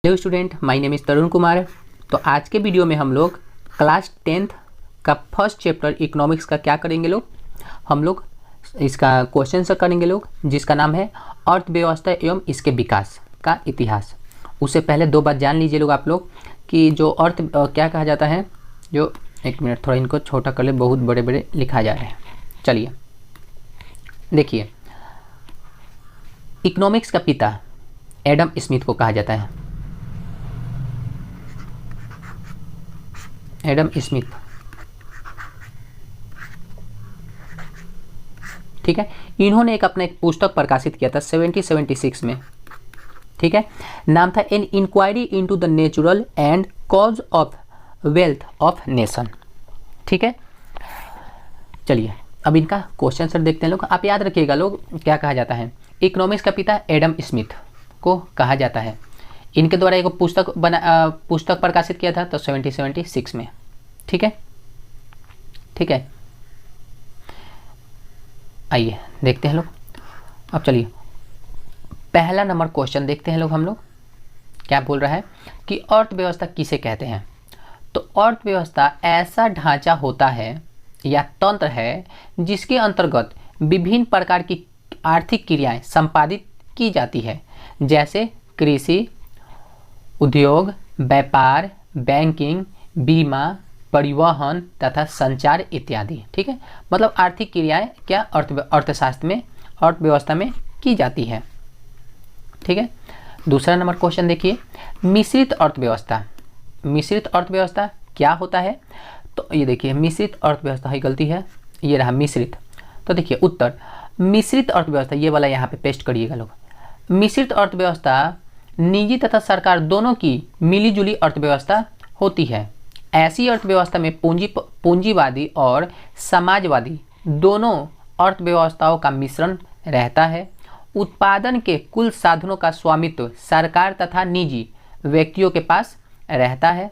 Hello student, my name is Tarun Kumar. तो आज के वीडियो में हम लोग क्लास 10th का फर्स्ट चैप्टर इकोनॉमिक्स का क्या करेंगे हम लोग इसका क्वेश्चन से करेंगे जिसका नाम है अर्थव्यवस्था एवं इसके विकास का इतिहास। उससे पहले दो बात जान लीजिए आप लोग कि जो अर्थ क्या कहा जाता है, जो एक मिनट थोड़ा इनको छोटा कर ले, बहुत बड़े बड़े लिखा जा रहे हैं। चलिए देखिए, इकोनॉमिक्स का पिता एडम स्मिथ को कहा जाता है। एडम स्मिथ, ठीक है। इन्होंने अपना एक पुस्तक प्रकाशित किया था 1776 में, ठीक है। नाम था an inquiry into the natural and cause of wealth of nation, ठीक है। चलिए अब इनका क्वेश्चन सर देखते हैं आप याद रखिएगा क्या कहा जाता है। इकोनॉमिक्स का पिता एडम स्मिथ को कहा जाता है। इनके द्वारा एक पुस्तक प्रकाशित किया था तो 1776 में, ठीक है, ठीक है। आइए देखते हैं अब चलिए पहला नंबर क्वेश्चन देखते हैं हम लोग क्या बोल रहा है कि अर्थव्यवस्था किसे कहते हैं। तो अर्थव्यवस्था ऐसा ढांचा होता है या तंत्र है जिसके अंतर्गत विभिन्न प्रकार की आर्थिक क्रियाएं संपादित की जाती है, जैसे कृषि, उद्योग, व्यापार, बैंकिंग, बीमा, परिवहन तथा संचार इत्यादि, ठीक है। मतलब आर्थिक क्रियाएं क्या अर्थशास्त्र में, अर्थव्यवस्था में की जाती है, ठीक है। दूसरा नंबर क्वेश्चन देखिए, मिश्रित अर्थव्यवस्था। मिश्रित अर्थव्यवस्था क्या होता है? तो ये देखिए मिश्रित अर्थव्यवस्था ही गलती है, ये रहा मिश्रित। तो देखिए उत्तर, मिश्रित अर्थव्यवस्था ये वाला यहाँ पे पेस्ट करिएगा मिश्रित अर्थव्यवस्था निजी तथा सरकार दोनों की मिलीजुली अर्थव्यवस्था होती है। ऐसी अर्थव्यवस्था में पूंजीवादी और समाजवादी दोनों अर्थव्यवस्थाओं का मिश्रण रहता है। उत्पादन के कुल साधनों का स्वामित्व सरकार तथा निजी व्यक्तियों के पास रहता है।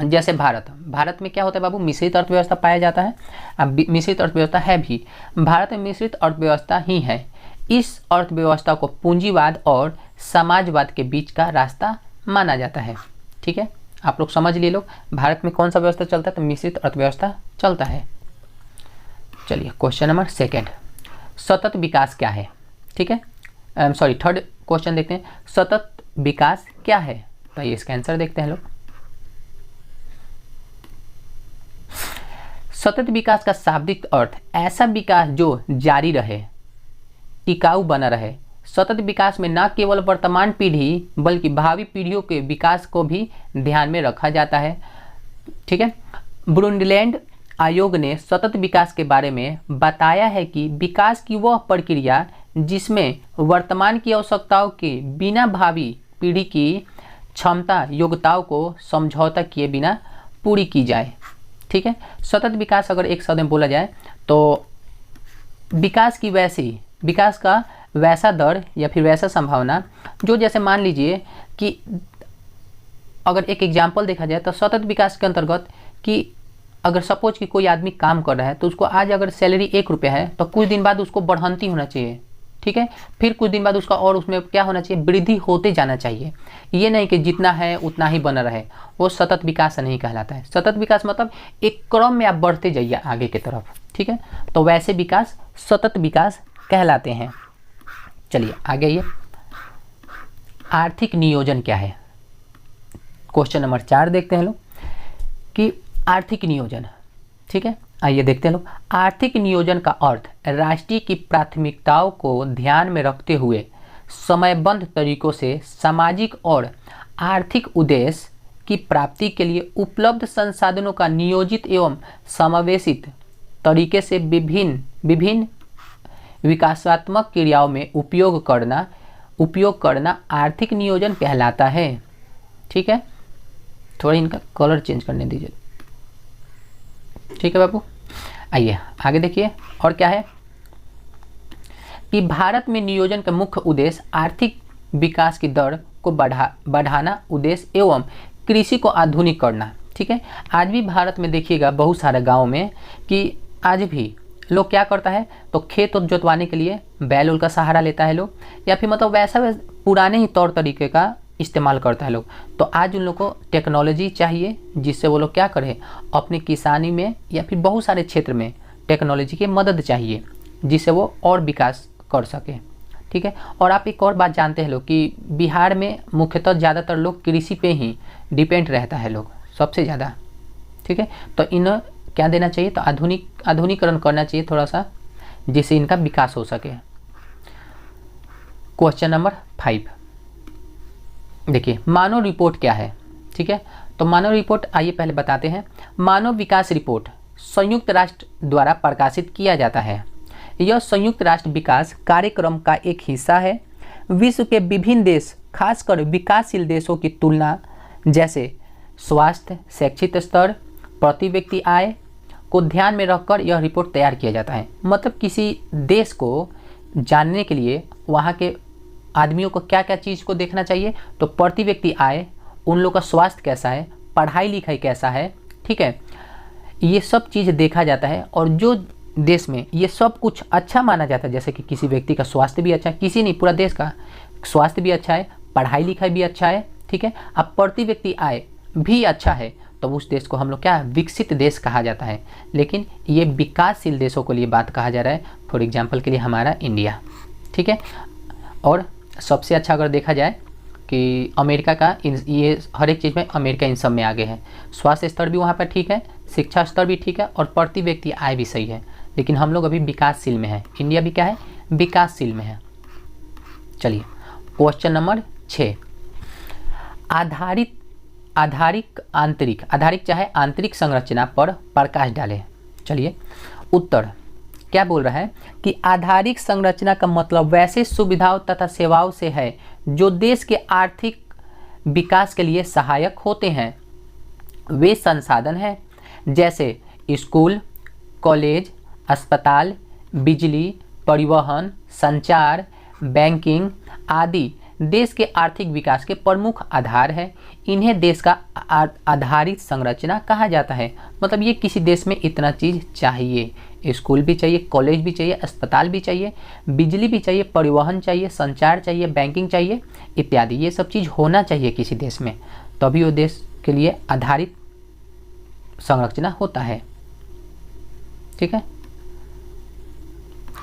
जैसे भारत में क्या होता है बाबू, मिश्रित अर्थव्यवस्था पाया जाता है। अब मिश्रित अर्थव्यवस्था है भी, भारत में मिश्रित अर्थव्यवस्था ही है। इस अर्थव्यवस्था को पूंजीवाद और समाजवाद के बीच का रास्ता माना जाता है, ठीक है। आप लोग समझ लिए भारत में कौन सा व्यवस्था चलता है, तो मिश्रित अर्थव्यवस्था चलता है। चलिए क्वेश्चन नंबर सेकंड, सतत विकास क्या है, ठीक है। थर्ड क्वेश्चन देखते हैं, सतत विकास क्या है। तो ये इसका आंसर देखते हैं सतत विकास का शाब्दिक अर्थ ऐसा विकास जो जारी रहे, टिकाऊ बना रहे। सतत विकास में न केवल वर्तमान पीढ़ी बल्कि भावी पीढ़ियों के विकास को भी ध्यान में रखा जाता है, ठीक है। ब्रुंडलैंड आयोग ने सतत विकास के बारे में बताया है कि विकास की वह प्रक्रिया जिसमें वर्तमान की आवश्यकताओं के बिना भावी पीढ़ी की क्षमता योग्यताओं को समझौता किए बिना पूरी की जाए, ठीक है। सतत विकास अगर एक शब्द में बोला जाए तो विकास का वैसा दर या फिर वैसा संभावना जो, जैसे मान लीजिए कि अगर एक एग्जाम्पल देखा जाए तो सतत विकास के अंतर्गत कि अगर सपोज कि कोई आदमी काम कर रहा है तो उसको आज अगर सैलरी 1 रुपया है तो कुछ दिन बाद उसको बढ़ंती होना चाहिए, ठीक है। फिर कुछ दिन बाद उसका और उसमें क्या होना चाहिए, वृद्धि होते जाना चाहिए। ये नहीं कि जितना है उतना ही बना रहे, वो सतत विकास नहीं कहलाता है। सतत विकास मतलब एक क्रम में आप बढ़ते जाइए आगे की तरफ, ठीक है। तो वैसे विकास सतत विकास कहलाते हैं। चलिए आगे ये आर्थिक नियोजन क्या है। क्वेश्चन नंबर 4 देखते हैं कि आर्थिक नियोजन, ठीक है। आइए देखते हैं आर्थिक नियोजन का अर्थ राष्ट्रीय की प्राथमिकताओं को ध्यान में रखते हुए समयबद्ध तरीकों से सामाजिक और आर्थिक उद्देश्य की प्राप्ति के लिए उपलब्ध संसाधनों का नियोजित एवं समावेशित तरीके से विभिन्न विकासात्मक क्रियाओं में उपयोग करना आर्थिक नियोजन कहलाता है, ठीक है। थोड़ा इनका कलर चेंज करने दीजिए, ठीक है बाबू। आइए आगे देखिए और क्या है कि भारत में नियोजन का मुख्य उद्देश्य आर्थिक विकास की दर को बढ़ाना उद्देश्य एवं कृषि को आधुनिक करना, ठीक है। आज भी भारत में देखिएगा बहुत सारे गाँव में कि आज भी लोग क्या करता है, तो खेत जोतवाने के लिए बैल उल का सहारा लेता है लोग, या फिर मतलब वैसा पुराने ही तौर तरीके का इस्तेमाल करता है लोग। तो आज उन लोग को टेक्नोलॉजी चाहिए जिससे वो लोग क्या करें, अपनी किसानी में या फिर बहुत सारे क्षेत्र में टेक्नोलॉजी की मदद चाहिए जिससे वो और विकास कर सके। ठीक है। और आप एक और बात जानते हैं लोग कि बिहार में मुख्यतः ज़्यादातर लोग कृषि पे ही डिपेंड रहता है लोग सबसे ज़्यादा। ठीक है। तो इन्हें क्या देना चाहिए, तो आधुनिकीकरण करना चाहिए थोड़ा सा, जिससे इनका विकास हो सके। क्वेश्चन नंबर 5 देखिए, मानव रिपोर्ट क्या है। ठीक है। तो मानव रिपोर्ट आइए पहले बताते हैं। मानव विकास रिपोर्ट संयुक्त राष्ट्र द्वारा प्रकाशित किया जाता है। यह संयुक्त राष्ट्र विकास कार्यक्रम का एक हिस्सा है। विश्व के विभिन्न देश, खासकर विकासशील देशों की तुलना, जैसे स्वास्थ्य, शैक्षिक स्तर, प्रति व्यक्ति आय को ध्यान में रखकर यह रिपोर्ट तैयार किया जाता है। मतलब किसी देश को जानने के लिए वहाँ के आदमियों को क्या क्या चीज़ को देखना चाहिए, तो प्रति व्यक्ति आय, उन लोग का स्वास्थ्य कैसा है, पढ़ाई लिखाई कैसा है। ठीक है। ये सब चीज़ देखा जाता है और जो देश में ये सब कुछ अच्छा माना जाता है, जैसे कि किसी व्यक्ति का स्वास्थ्य भी अच्छा है, किसी नहीं पूरा देश का स्वास्थ्य भी अच्छा है, पढ़ाई लिखाई भी अच्छा है। ठीक है। अब प्रति व्यक्ति आय भी अच्छा है, तो उस देश को हम लोग क्या, विकसित देश कहा जाता है। लेकिन ये विकासशील देशों के लिए बात कहा जा रहा है। फॉर एग्जांपल के लिए हमारा इंडिया। ठीक है। और सबसे अच्छा अगर देखा जाए कि अमेरिका का ये हर एक चीज़ में अमेरिका इन सब में आगे है। स्वास्थ्य स्तर भी वहाँ पर ठीक है, शिक्षा स्तर भी ठीक है और प्रति व्यक्ति आय भी सही है। लेकिन हम लोग अभी विकासशील में है, इंडिया भी क्या है, विकासशील में है। चलिए क्वेश्चन नंबर 6, आधारिक चाहे आंतरिक संरचना पर प्रकाश डालें। चलिए उत्तर क्या बोल रहा है कि आधारिक संरचना का मतलब वैसे सुविधाओं तथा सेवाओं से है जो देश के आर्थिक विकास के लिए सहायक होते हैं। वे संसाधन हैं जैसे स्कूल, कॉलेज, अस्पताल, बिजली, परिवहन, संचार, बैंकिंग आदि देश के आर्थिक विकास के प्रमुख आधार है। इन्हें देश का आधारित संरचना कहा जाता है। मतलब ये किसी देश में इतना चीज़ चाहिए, स्कूल भी चाहिए, कॉलेज भी चाहिए, अस्पताल भी चाहिए, बिजली भी चाहिए, परिवहन चाहिए, संचार चाहिए, बैंकिंग चाहिए इत्यादि। ये सब चीज़ होना चाहिए किसी देश में, तभी वो देश के लिए आधारित संरचना होता है। ठीक है।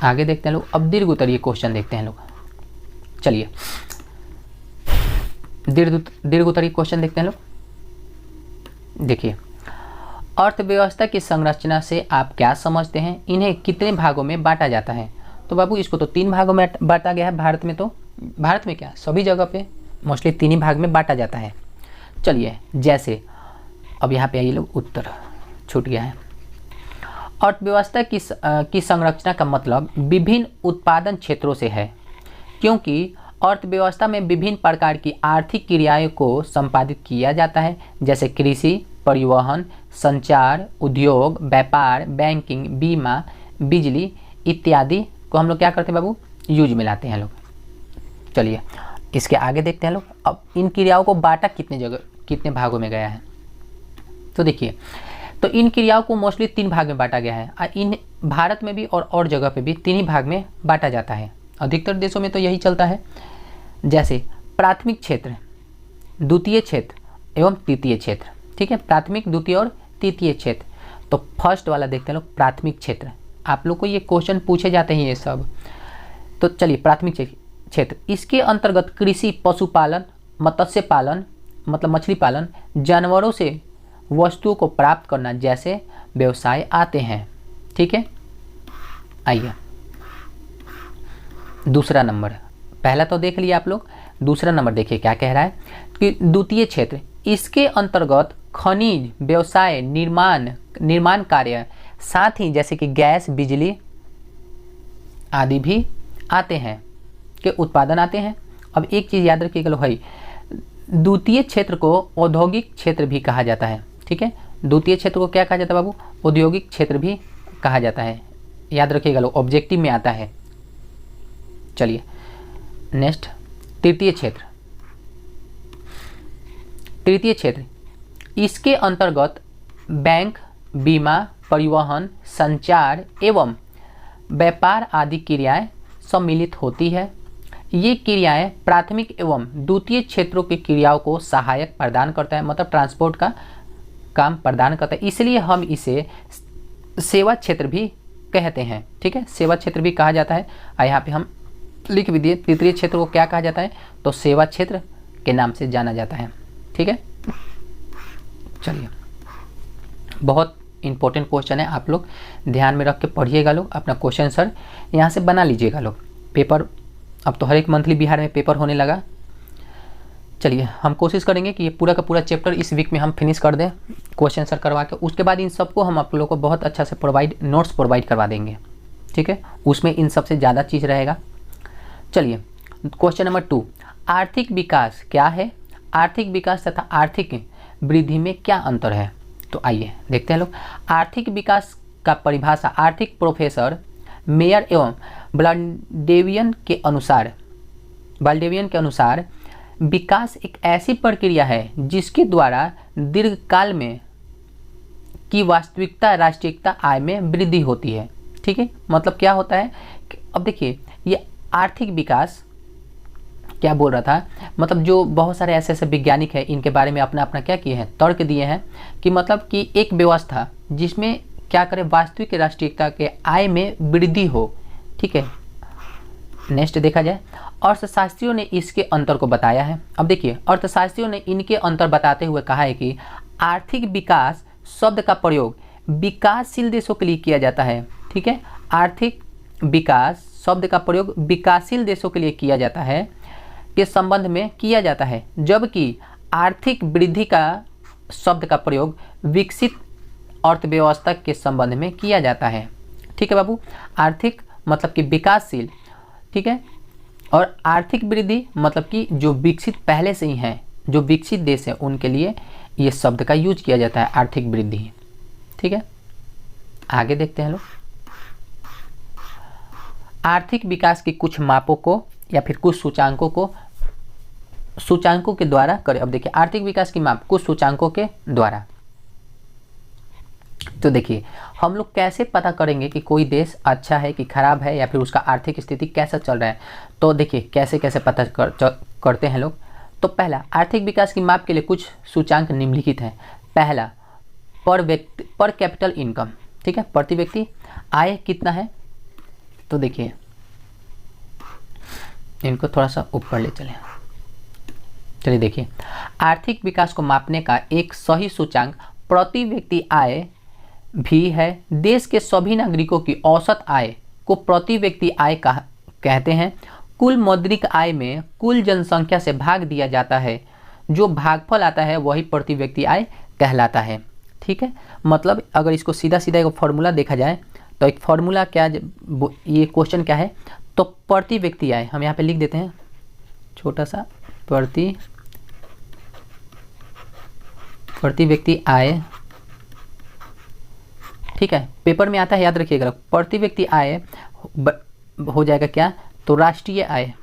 आगे देखते हैं लोग। अब दीर्घ उत्तरीय क्वेश्चन देखते हैं लोग। चलिए दीर्घ उत्तरीय क्वेश्चन देखते हैं लोग। देखिए, अर्थव्यवस्था की संरचना से आप क्या समझते हैं, इन्हें कितने भागों में बांटा जाता है। तो बाबू इसको तो 3 भागों में बांटा गया है भारत में। तो भारत में क्या, सभी जगह पे मोस्टली 3 ही भाग में बांटा जाता है। चलिए जैसे अब यहाँ पे आइए लोग, उत्तर छूट गया है। अर्थव्यवस्था की संरचना का मतलब विभिन्न उत्पादन क्षेत्रों से है, क्योंकि अर्थव्यवस्था में विभिन्न प्रकार की आर्थिक क्रियाओं को संपादित किया जाता है, जैसे कृषि, परिवहन, संचार, उद्योग, व्यापार, बैंकिंग, बीमा, बिजली इत्यादि को हम लोग क्या करते हैं बाबू, यूज में लाते हैं लोग। चलिए इसके आगे देखते हैं लोग। अब इन क्रियाओं को बांटा कितने भागों में गया है, तो देखिए, तो इन क्रियाओं को मोस्टली 3 भाग में बांटा गया है। इन भारत में भी और जगह पे भी 3 ही भाग में बांटा जाता है। अधिकतर देशों में तो यही चलता है। जैसे प्राथमिक क्षेत्र, द्वितीय क्षेत्र एवं तृतीय क्षेत्र। ठीक है, प्राथमिक, द्वितीय और तृतीय क्षेत्र। तो फर्स्ट वाला देखते हैं लोग, प्राथमिक क्षेत्र। आप लोग को ये क्वेश्चन पूछे जाते हैं ये सब। तो चलिए प्राथमिक क्षेत्र, इसके अंतर्गत कृषि, पशुपालन, मत्स्य पालन मतलब मछली पालन, जानवरों से वस्तुओं को प्राप्त करना जैसे व्यवसाय आते हैं। ठीक है। आइए दूसरा नंबर, पहला तो देख लिया आप लोग, दूसरा नंबर देखिए क्या कह रहा है कि द्वितीय क्षेत्र, इसके अंतर्गत खनिज, व्यवसाय, निर्माण कार्य, साथ ही जैसे कि गैस, बिजली आदि भी आते हैं, के उत्पादन आते हैं। अब एक चीज़ याद रखिएगा लो भाई, द्वितीय क्षेत्र को औद्योगिक क्षेत्र भी कहा जाता है। ठीक है, द्वितीय क्षेत्र को क्या कहा जाता है बाबू, औद्योगिक क्षेत्र भी कहा जाता है। याद रखिएगा लो, ऑब्जेक्टिव में आता है। चलिए नेक्स्ट, तृतीय क्षेत्र, इसके अंतर्गत बैंक, बीमा, परिवहन, संचार एवं व्यापार आदि क्रियाएं सम्मिलित होती है। ये क्रियाएं प्राथमिक एवं द्वितीय क्षेत्रों की क्रियाओं को सहायक प्रदान करता है, मतलब ट्रांसपोर्ट का काम प्रदान करता है, इसलिए हम इसे सेवा क्षेत्र भी कहते हैं। ठीक है, सेवा क्षेत्र भी कहा जाता है। यहाँ पे हम लिख भी दिए, तृतीय क्षेत्र को क्या कहा जाता है, तो सेवा क्षेत्र के नाम से जाना जाता है। ठीक है, चलिए, बहुत इंपॉर्टेंट क्वेश्चन है, आप लोग ध्यान में रख के पढ़िएगा लोग, अपना क्वेश्चन सर यहाँ से बना लीजिएगा लोग। पेपर अब तो हर एक मंथली बिहार में पेपर होने लगा। चलिए, हम कोशिश करेंगे कि ये पूरा का पूरा चैप्टर इस वीक में हम फिनिश कर दें क्वेश्चन सर करवा के। उसके बाद इन सबको हम आप लोगों को बहुत अच्छा से नोट्स प्रोवाइड करवा देंगे। ठीक है, उसमें इन सबसे ज़्यादा चीज़ रहेगा। चलिए, क्वेश्चन नंबर 2, आर्थिक विकास क्या है, आर्थिक विकास तथा आर्थिक वृद्धि में क्या अंतर है। तो आइए देखते हैं लोग। आर्थिक विकास का परिभाषा आर्थिक प्रोफेसर मेयर एवं बाल्डेवियन के अनुसार विकास एक ऐसी प्रक्रिया है जिसके द्वारा दीर्घकाल में की वास्तविकता राष्ट्रीयता आय में वृद्धि होती है। ठीक है, मतलब क्या होता है कि अब देखिए, ये आर्थिक विकास क्या बोल रहा था, मतलब जो बहुत सारे ऐसे वैज्ञानिक हैं, इनके बारे में अपना अपना क्या किए हैं, तर्क दिए हैं कि मतलब कि एक व्यवस्था जिसमें क्या करे, वास्तविक राष्ट्रीयता के आय में वृद्धि हो। ठीक है, नेक्स्ट देखा जाए, अर्थशास्त्रियों ने इसके अंतर को बताया है। अब देखिए, अर्थशास्त्रियों ने इनके अंतर बताते हुए कहा है कि आर्थिक विकास शब्द का प्रयोग विकासशील देशों के लिए किया जाता है। ठीक है, आर्थिक विकास शब्द का प्रयोग विकासशील देशों के लिए किया जाता है के संबंध में किया जाता है, जबकि आर्थिक वृद्धि का शब्द का प्रयोग विकसित अर्थव्यवस्था के संबंध में किया जाता है। ठीक है बाबू, आर्थिक मतलब कि विकासशील, ठीक है, और आर्थिक वृद्धि मतलब कि जो विकसित पहले से ही हैं, जो विकसित देश है उनके लिए ये शब्द का यूज किया जाता है, आर्थिक वृद्धि। ठीक है, आगे देखते हैं लोग। आर्थिक विकास की कुछ मापों को या फिर कुछ सूचांकों के द्वारा करें। अब देखिए, आर्थिक विकास की माप कुछ सूचांकों के द्वारा। तो देखिए, हम लोग कैसे पता करेंगे कि कोई देश अच्छा है कि खराब है, या फिर उसका आर्थिक स्थिति कैसा चल रहा है। तो देखिए कैसे कैसे पता करते हैं लोग। तो पहला, आर्थिक विकास की माप के लिए कुछ सूचांक निम्नलिखित हैं। पहला, पर कैपिटल इनकम। ठीक है, प्रति व्यक्ति आय कितना है। तो देखिए, इनको थोड़ा सा ऊपर ले चलें। चलिए देखिए, आर्थिक विकास को मापने का एक सही सूचांक प्रति व्यक्ति आय भी है। देश के सभी नागरिकों की औसत आय को प्रति व्यक्ति आय कहते हैं। कुल मौद्रिक आय में कुल जनसंख्या से भाग दिया जाता है, जो भागफल आता है वही प्रति व्यक्ति आय कहलाता है। ठीक है, मतलब अगर इसको सीधा सीधा एक फॉर्मूला देखा जाए तो एक फॉर्मूला क्या, ये क्वेश्चन क्या है, तो प्रति व्यक्ति आय हम यहाँ पे लिख देते हैं छोटा सा, प्रति व्यक्ति आय। ठीक है, पेपर में आता है, याद रखिएगा, प्रति व्यक्ति आय हो जाएगा क्या, तो राष्ट्रीय आय,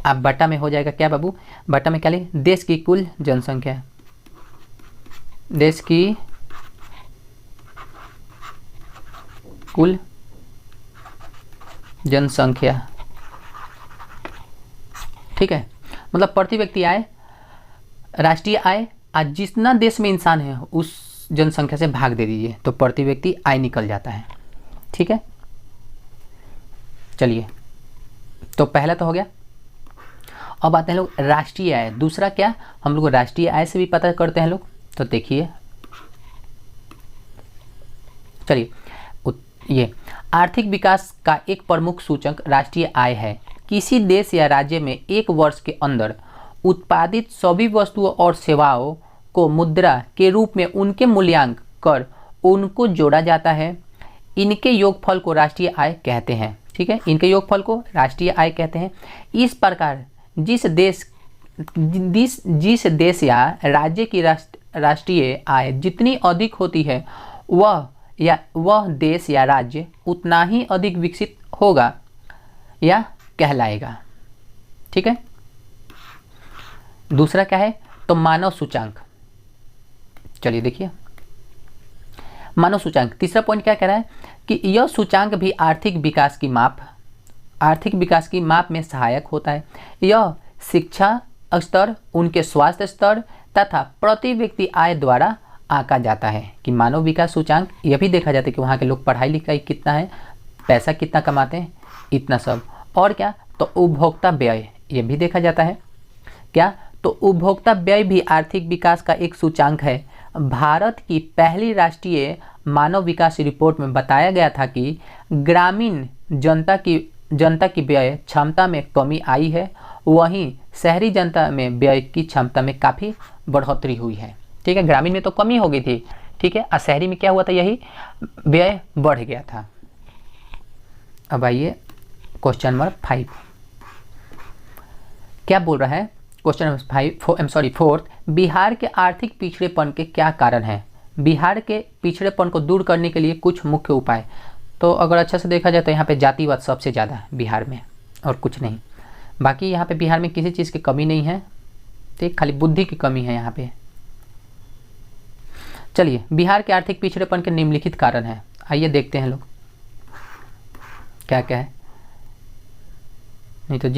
अब बटा में हो जाएगा क्या बाबू, बटा में क्या ले, देश की कुल जनसंख्या, देश की कुल जनसंख्या। ठीक है, मतलब प्रति व्यक्ति आय, राष्ट्रीय आय, आज जितना देश में इंसान है उस जनसंख्या से भाग दे दीजिए तो प्रति व्यक्ति आय निकल जाता है। ठीक है, चलिए, तो पहला तो हो गया। अब आते हैं लोग राष्ट्रीय आय। दूसरा क्या, हम लोग राष्ट्रीय आय से भी पता करते हैं लोग। तो देखिए, चलिए, ये आर्थिक विकास का एक प्रमुख सूचक राष्ट्रीय आय है। किसी देश या राज्य में एक वर्ष के अंदर उत्पादित सभी वस्तुओं और सेवाओं को मुद्रा के रूप में उनके मूल्यांक कर उनको जोड़ा जाता है। इनके योगफल को राष्ट्रीय आय कहते हैं। ठीक है, इनके योगफल को राष्ट्रीय आय कहते हैं। इस प्रकार जिस देश या राज्य की राष्ट्रीय आय जितनी अधिक होती है वह देश या राज्य उतना ही अधिक विकसित होगा या कहलाएगा। ठीक है, दूसरा क्या है, तो मानव सूचांक। चलिए देखिए, मानव सूचांक। तीसरा पॉइंट क्या कह रहा है कि यह सूचांक भी आर्थिक विकास की माप में सहायक होता है। यह शिक्षा स्तर, उनके स्वास्थ्य स्तर तथा प्रति व्यक्ति आय द्वारा आंका जाता है। कि मानव विकास सूचांक यह भी देखा जाता है कि वहाँ के लोग पढ़ाई लिखाई कितना है, पैसा कितना कमाते हैं, इतना सब। और क्या, तो उपभोक्ता व्यय ये भी देखा जाता है। क्या, तो उपभोक्ता व्यय भी आर्थिक विकास का एक सूचांक है। भारत की पहली राष्ट्रीय मानव विकास रिपोर्ट में बताया गया था कि ग्रामीण जनता की व्यय क्षमता में कमी आई है, वहीं शहरी जनता में व्यय की क्षमता में काफ़ी बढ़ोतरी हुई है। ठीक है, ग्रामीण में तो कमी हो गई थी, ठीक है, और शहरी में क्या हुआ था, यही व्यय बढ़ गया था। अब आइए क्वेश्चन नंबर 5 क्या बोल रहा है। क्वेश्चन नंबर 4, बिहार के आर्थिक पिछड़ेपन के क्या कारण हैं। बिहार के पिछड़ेपन को दूर करने के लिए कुछ मुख्य उपाय। तो अगर अच्छा से देखा जाए तो यहाँ पे जातिवाद सबसे ज़्यादा है बिहार में, और कुछ नहीं। बाकी यहाँ पे बिहार में किसी चीज़ की कमी नहीं है, ठीक, खाली बुद्धि की कमी है यहाँ पे। चलिए, बिहार के आर्थिक पिछड़ेपन के निम्नलिखित कारण है, आइए देखते हैं लोग क्या क्या है। नहीं तो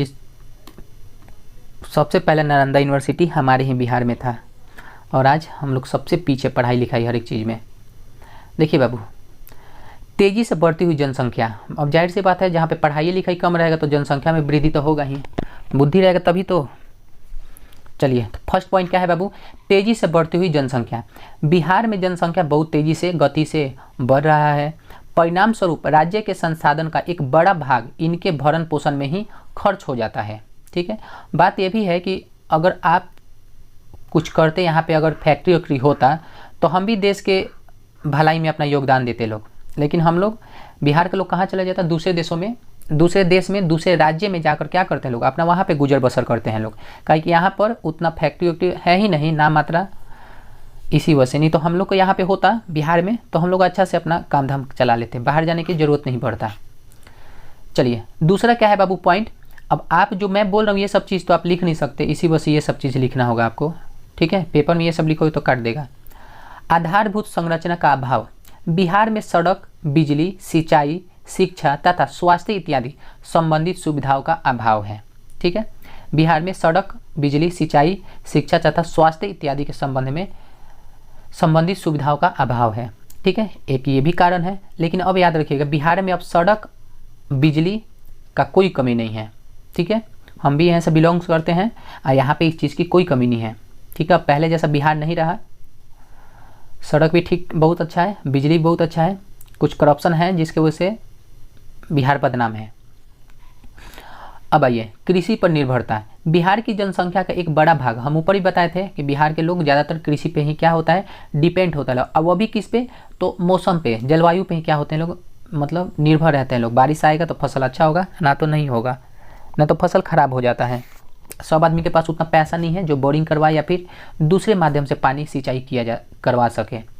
सबसे पहले नालंदा यूनिवर्सिटी हमारे ही बिहार में था, और आज हम लोग सबसे पीछे पढ़ाई लिखाई हर एक चीज़ में। देखिए बाबू, तेज़ी से बढ़ती हुई जनसंख्या। अब जाहिर सी बात है, जहाँ पे पढ़ाई लिखाई कम रहेगा तो जनसंख्या में वृद्धि तो होगा ही, बुद्धि रहेगा तभी तो। चलिए, तो फर्स्ट पॉइंट क्या है बाबू, तेज़ी से बढ़ती हुई जनसंख्या। बिहार में जनसंख्या बहुत तेज़ी से गति से बढ़ रहा है। परिणाम स्वरूप राज्य के संसाधन का एक बड़ा भाग इनके भरण पोषण में ही खर्च हो जाता है। ठीक है, बात यह भी है कि अगर आप कुछ करते, यहाँ पे अगर फैक्ट्री वैक्ट्री होता तो हम भी देश के भलाई में अपना योगदान देते लोग। लेकिन हम लोग, बिहार के लोग कहाँ चले जाता, दूसरे देश में, दूसरे राज्य में जाकर क्या करते हैं लोग, अपना वहाँ पे गुजर बसर करते हैं लोग। काहे कि यहाँ पर उतना फैक्ट्री वैक्ट्री है ही नहीं, ना मात्रा, इसी वजह से। नहीं तो हम लोग को यहाँ पे होता बिहार में तो हम लोग अच्छा से अपना काम धाम चला लेते, बाहर जाने की ज़रूरत नहीं पड़ता। चलिए, दूसरा क्या है बाबू पॉइंट। अब आप जो मैं बोल रहा हूँ ये सब चीज़ तो आप लिख नहीं सकते, इसी वजह से ये सब चीज़ लिखना होगा आपको। ठीक है, पेपर में ये सब लिखोगे तो काट देगा। आधारभूत संरचना का अभाव। बिहार में सड़क, बिजली, सिंचाई, शिक्षा तथा स्वास्थ्य इत्यादि संबंधित सुविधाओं का अभाव है। ठीक है, बिहार में सड़क, बिजली, सिंचाई, शिक्षा तथा स्वास्थ्य इत्यादि के संबंध में संबंधित सुविधाओं का अभाव है। ठीक है, एक ये भी कारण है। लेकिन अब याद रखिएगा, बिहार में अब सड़क, बिजली का कोई कमी नहीं है। ठीक है, हम भी यहाँ से बिलोंग्स करते हैं और यहाँ पे इस चीज़ की कोई कमी नहीं है। ठीक है, पहले जैसा बिहार नहीं रहा, सड़क भी ठीक बहुत अच्छा है, बिजली बहुत अच्छा है, कुछ करप्शन है जिसके वजह से बिहार बदनाम है। अब आइए, कृषि पर निर्भरता। बिहार की जनसंख्या का एक बड़ा भाग, हम ऊपर ही बताए थे कि बिहार के लोग ज़्यादातर कृषि पे ही क्या होता है, डिपेंड होता है। अब वो भी किस पे, तो मौसम पे, जलवायु पे ही क्या होते हैं लोग, मतलब निर्भर रहते हैं लोग। बारिश आएगा तो फसल अच्छा होगा, ना तो नहीं होगा, ना तो फसल खराब हो जाता है। सब आदमी के पास उतना पैसा नहीं है जो बोरिंग करवाए या फिर दूसरे माध्यम से पानी सिंचाई करवा सके।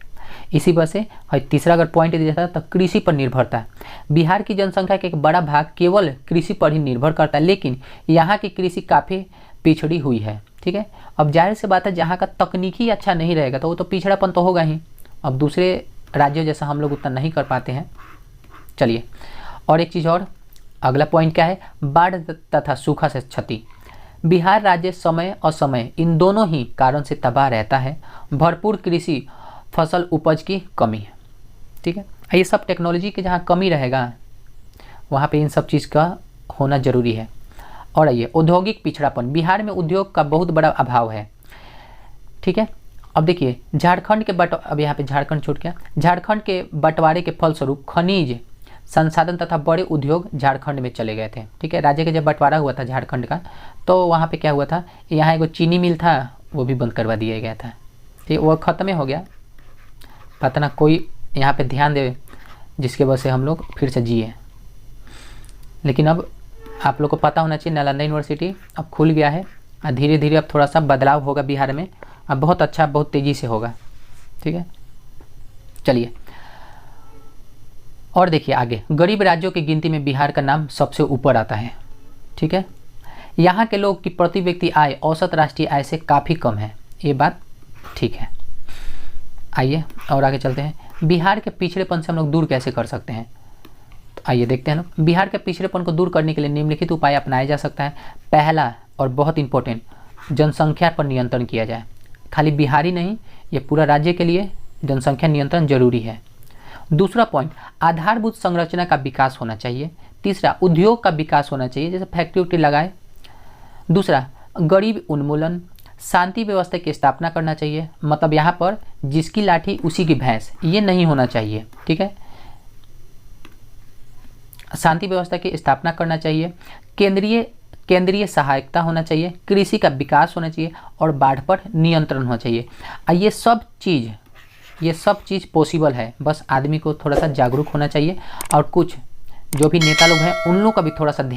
इसी वजह से और तीसरा अगर पॉइंट दिया जाता है तो कृषि पर निर्भरता है। बिहार की जनसंख्या का एक बड़ा भाग केवल कृषि पर ही निर्भर करता है, लेकिन यहाँ की कृषि काफ़ी पिछड़ी हुई है। ठीक है, अब जाहिर सी बात है, जहाँ का तकनीकी अच्छा नहीं रहेगा तो वो तो पिछड़ापन तो होगा ही। अब दूसरे राज्यों जैसा हम लोग उतना नहीं कर पाते हैं। चलिए, और एक चीज़ और, अगला पॉइंट क्या है, बाढ़ तथा सूखा से क्षति। बिहार राज्य समय असमय इन दोनों ही कारण से तबाह रहता है। भरपूर कृषि फसल उपज की कमी है। ठीक है, ये सब टेक्नोलॉजी के जहाँ कमी रहेगा वहाँ पे इन सब चीज़ का होना जरूरी है। और आइए, औद्योगिक पिछड़ापन। बिहार में उद्योग का बहुत बड़ा अभाव है। ठीक है, अब देखिए, झारखंड के अब यहाँ पे झारखंड छूट गया। झारखंड के बंटवारे के फलस्वरूप खनिज संसाधन तथा बड़े उद्योग झारखंड में चले गए थे। ठीक है, राज्य का जब बंटवारा हुआ था झारखंड का, तो वहाँ पे क्या हुआ था, यहाँ एक चीनी मिल था, वो भी बंद करवा दिया गया था। ठीक, वो ख़त्म हो गया। पता ना कोई यहाँ पे ध्यान दे जिसके वजह से हम लोग फिर से जिए। लेकिन अब आप लोग को पता होना चाहिए, नालंदा यूनिवर्सिटी अब खुल गया है और धीरे धीरे अब थोड़ा सा बदलाव होगा बिहार में, अब बहुत अच्छा, बहुत तेज़ी से होगा। ठीक है, चलिए और देखिए आगे, गरीब राज्यों की गिनती में बिहार का नाम सबसे ऊपर आता है। ठीक है, यहाँ के लोग की प्रति व्यक्ति आय औसत राष्ट्रीय आय से काफ़ी कम है, ये बात ठीक है। आइए और आगे चलते हैं। बिहार के पिछड़ेपन से हम लोग दूर कैसे कर सकते हैं? तो आइए देखते हैं लोग। बिहार के पिछड़ेपन को दूर करने के लिए निम्नलिखित उपाय अपनाया जा सकता है। पहला और बहुत इंपॉर्टेंट, जनसंख्या पर नियंत्रण किया जाए। खाली बिहारी नहीं, ये पूरा राज्य के लिए जनसंख्या नियंत्रण जरूरी है। दूसरा पॉइंट, आधारभूत संरचना का विकास होना चाहिए। तीसरा, उद्योग का विकास होना चाहिए, जैसे फैक्ट्री उक्ट्री लगाए। दूसरा, गरीब उन्मूलन, शांति व्यवस्था की स्थापना करना चाहिए। मतलब यहाँ पर जिसकी लाठी उसी की भैंस, ये नहीं होना चाहिए, ठीक है। शांति व्यवस्था की स्थापना करना चाहिए। केंद्रीय सहायता होना चाहिए। कृषि का विकास होना चाहिए और बाढ़ पर नियंत्रण होना चाहिए। ये सब चीज़ पॉसिबल है, बस आदमी को थोड़ा सा जागरूक होना चाहिए और कुछ जो भी नेता लोग हैं उन लोगों का भी थोड़ा सा ध्यान